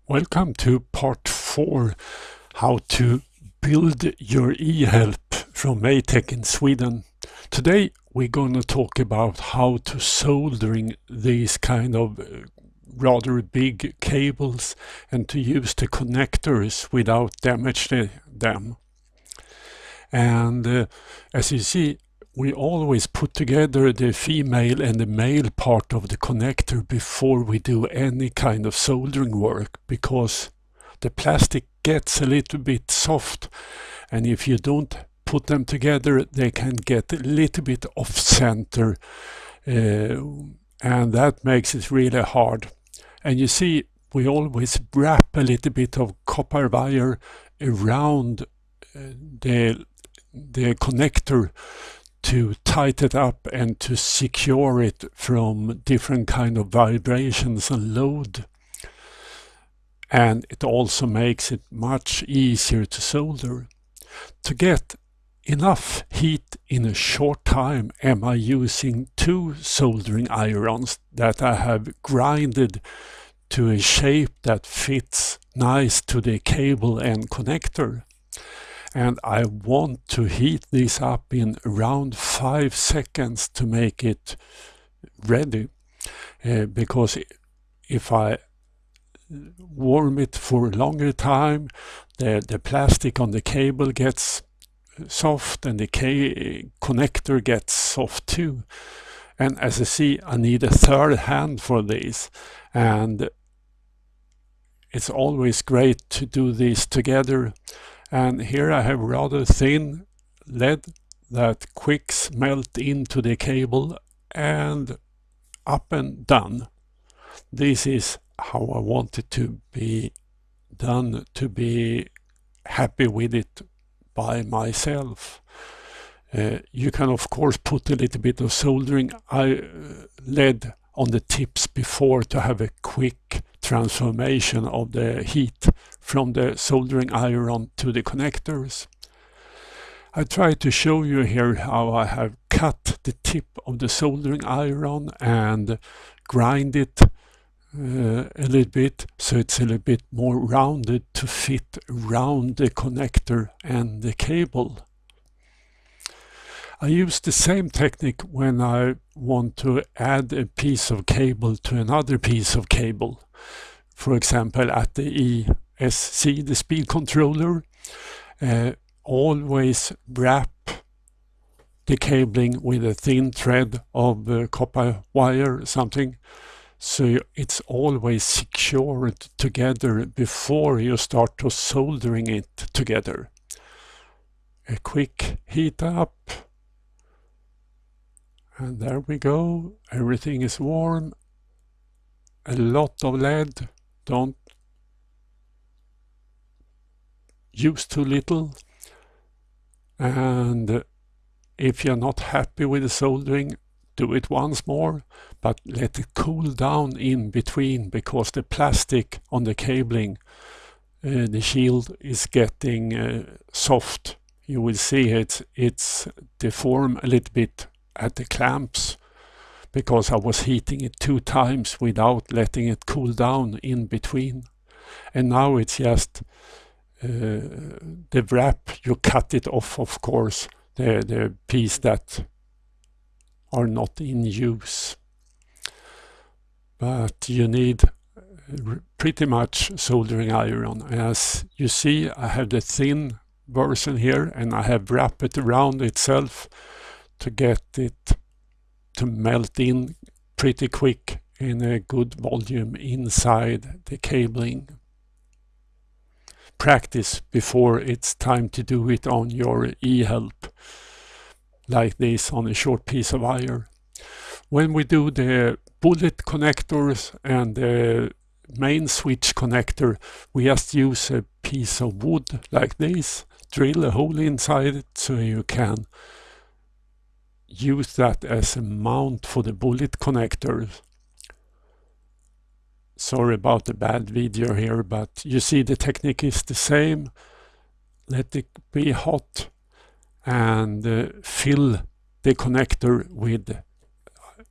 Welcome to part 4, how to build your e-help from Meij-tech in Sweden. Today we're going to talk about how to soldering these kind of rather big cables and to use the connectors without damaging them. And as you see, we always put together the female and the male part of the connector before we do any kind of soldering work, because the plastic gets a little bit soft, and if you don't put them together they can get a little bit off center, and that makes it really hard. And you see, we always wrap a little bit of copper wire around the connector to tighten it up and to secure it from different kind of vibrations and load. And it also makes it much easier to solder. To get enough heat in a short time, am I using 2 soldering irons that I have grinded to a shape that fits nice to the cable and connector. And I want to heat this up in around 5 seconds to make it ready, because if I warm it for a longer time, the plastic on the cable gets soft and the connector gets soft too. And as you see, I need a third hand for this, and it's always great to do this together. And here I have rather thin lead that quicks melt into the cable, and up and done. This is how I want it to be done, to be happy with it by myself. You can of course put a little bit of soldering lead on the tips before to have a quick transformation of the heat from the soldering iron to the connectors. I try to show you here how I have cut the tip of the soldering iron and grind it a little bit so it's a little bit more rounded to fit around the connector and the cable. I use the same technique when I want to add a piece of cable to another piece of cable. For example, at the ESC, the speed controller, always wrap the cabling with a thin thread of copper wire or something, so it's always secured together before you start to soldering it together. A quick heat up. And there we go, everything is warm, a lot of lead, don't use too little. And if you're not happy with the soldering, do it once more, but let it cool down in between, because the plastic on the cabling, the shield is getting soft. You will see it's deformed a little bit at the clamps, because I was heating it 2 times without letting it cool down in between. And now it's just the wrap, you cut it off, of course, the piece that are not in use. But you need pretty much soldering iron. As you see, I have the thin version here, and I have wrapped it around itself to get it to melt in pretty quick in a good volume inside the cabling. Practice before it's time to do it on your e-help, like this on a short piece of wire. When we do the bullet connectors and the main switch connector, we just use a piece of wood like this, drill a hole inside it so you can use that as a mount for the bullet connectors. Sorry about the bad video here, but you see the technique is the same. Let it be hot and fill the connector with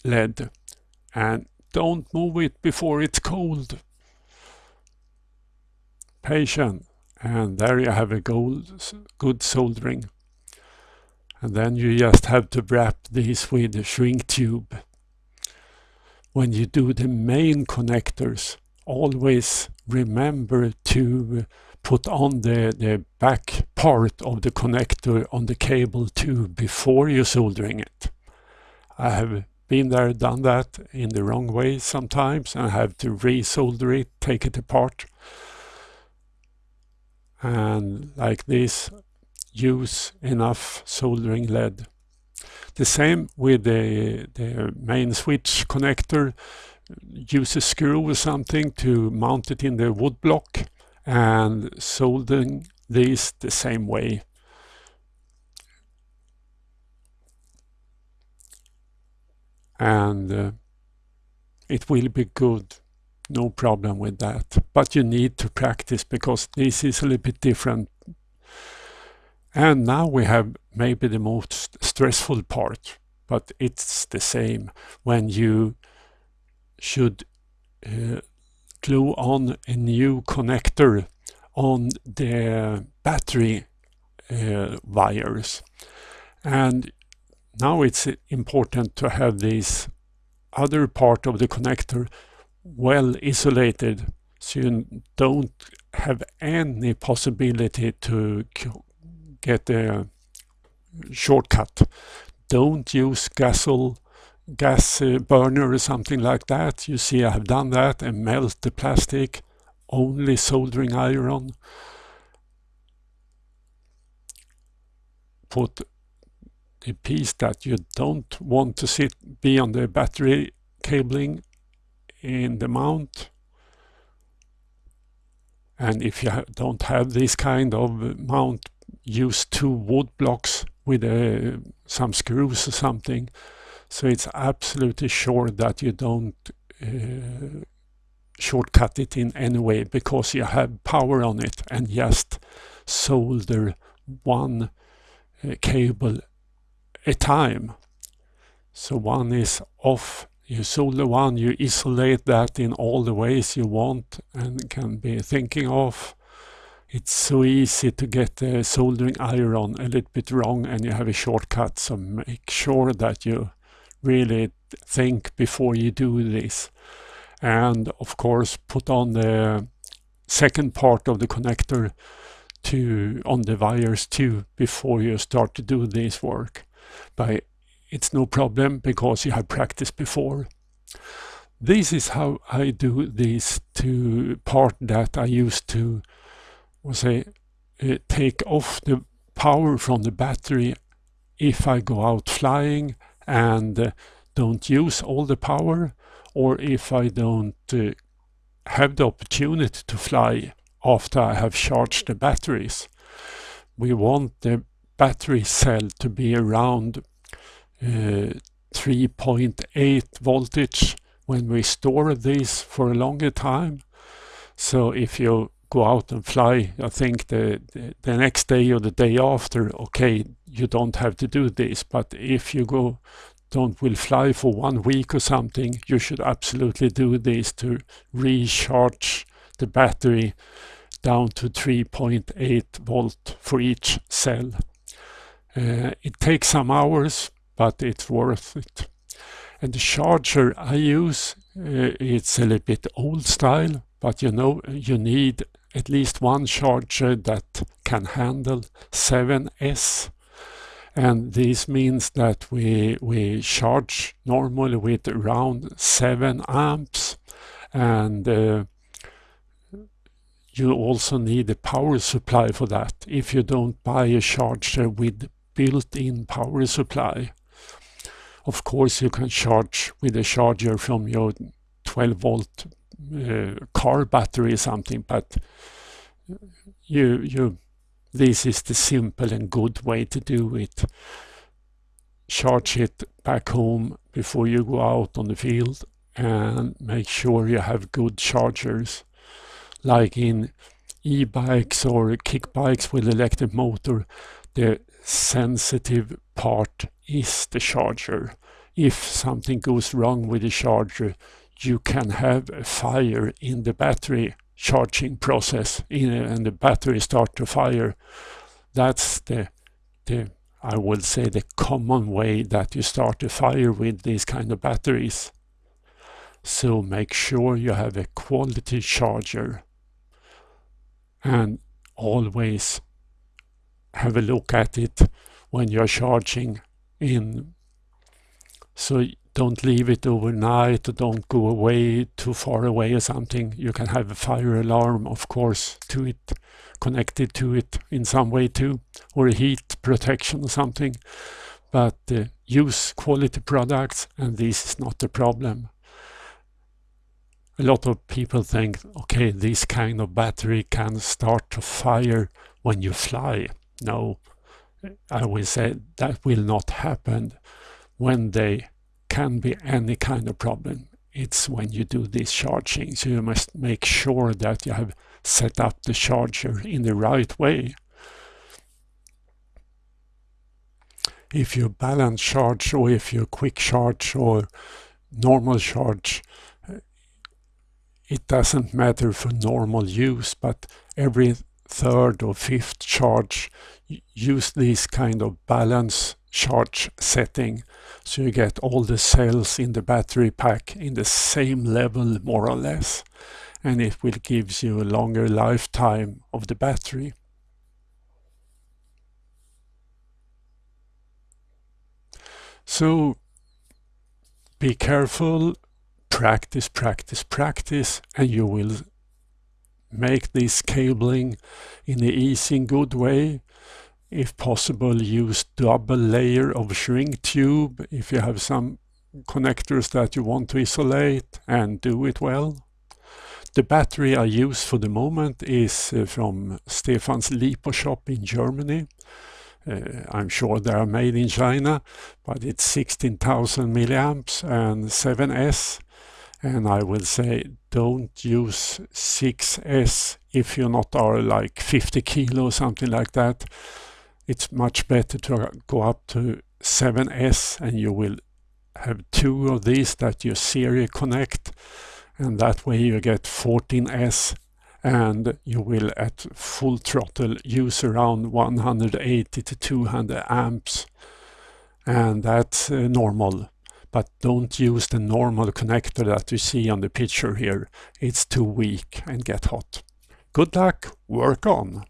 lead, and don't move it before it's cold. occupation, and there you have a good soldering. And then you just have to wrap these with a shrink tube. When you do the main connectors, always remember to put on the back part of the connector on the cable too before you're soldering it. I have been there, done that in the wrong way sometimes, and I have to re-solder it, take it apart. And like this, use enough soldering lead. The same with the main switch connector. Use a screw or something to mount it in the wood block, and soldering these the same way. And it will be good, no problem with that. But you need to practice, because this is a little bit different. And now we have maybe the most stressful part, but it's the same when you should glue on a new connector on the battery wires. And now it's important to have this other part of the connector well isolated, so you don't have any possibility to get a shortcut. Don't use gas burner or something like that. You see, I have done that and melt the plastic. Only soldering iron. Put the piece that you don't want to be on the battery cabling in the mount. And if you don't have this kind of mount, use 2 wood blocks with some screws or something, so it's absolutely sure that you don't shortcut it in any way, because you have power on it. And just solder one cable a time. So one is off, you solder one, you isolate that in all the ways you want and can be thinking of. It's so easy to get the soldering iron a little bit wrong and you have a shortcut, so make sure that you really think before you do this. And of course put on the second part of the connector on the wires too before you start to do this work. But it's no problem, because you have practiced before. This is how I do these 2 parts that I used to take off the power from the battery if I go out flying and don't use all the power, or if I don't have the opportunity to fly after I have charged the batteries. We want the battery cell to be around 3.8 voltage when we store these for a longer time. So if you go out and fly, I think the next day or the day after, okay, you don't have to do this. But if you will fly for 1 week or something, you should absolutely do this to recharge the battery down to 3.8 volt for each cell. It takes some hours, but it's worth it. And the charger I use, it's a little bit old style, but you know, you need at least one charger that can handle 7S. And this means that we charge normally with around 7 amps. And you also need a power supply for that if you don't buy a charger with built-in power supply. Of course, you can charge with a charger from your 12-volt car battery or something, but this is the simple and good way to do it. Charge it back home before you go out on the field, and make sure you have good chargers. Like in e-bikes or kick bikes with electric motor, the sensitive part is the charger. If something goes wrong with the charger, you can have a fire in the battery charging process and the battery start to fire. That's the I would say the common way that you start a fire with these kind of batteries. So make sure you have a quality charger and always have a look at it when you're charging in. So don't leave it overnight, or don't go away too far away or something. You can have a fire alarm, of course, to it, connected to it in some way too, or a heat protection or something. But use quality products, and this is not the problem. A lot of people think, okay, this kind of battery can start to fire when you fly. No, I will say that will not happen when they can be any kind of problem. It's when you do this charging. So you must make sure that you have set up the charger in the right way. If you balance charge, or if you quick charge or normal charge, it doesn't matter for normal use, but every third or fifth charge, use this kind of balance charge setting, so you get all the cells in the battery pack in the same level, more or less, and it will give you a longer lifetime of the battery. So be careful, practice, practice, practice, and you will make this cabling in an easy and good way. If possible, use double layer of shrink tube if you have some connectors that you want to isolate, and do it well. The battery I use for the moment is from Stefan's Lipo shop in Germany. I'm sure they are made in China, but it's 16,000 milliamps and 7S. And I will say don't use 6S if you not are like 50 kilo, something like that. It's much better to go up to 7S, and you will have two of these that you serial connect, and that way you get 14S, and you will at full throttle use around 180 to 200 amps, and that's normal. But don't use the normal connector that you see on the picture here. It's too weak and get hot. Good luck, work on!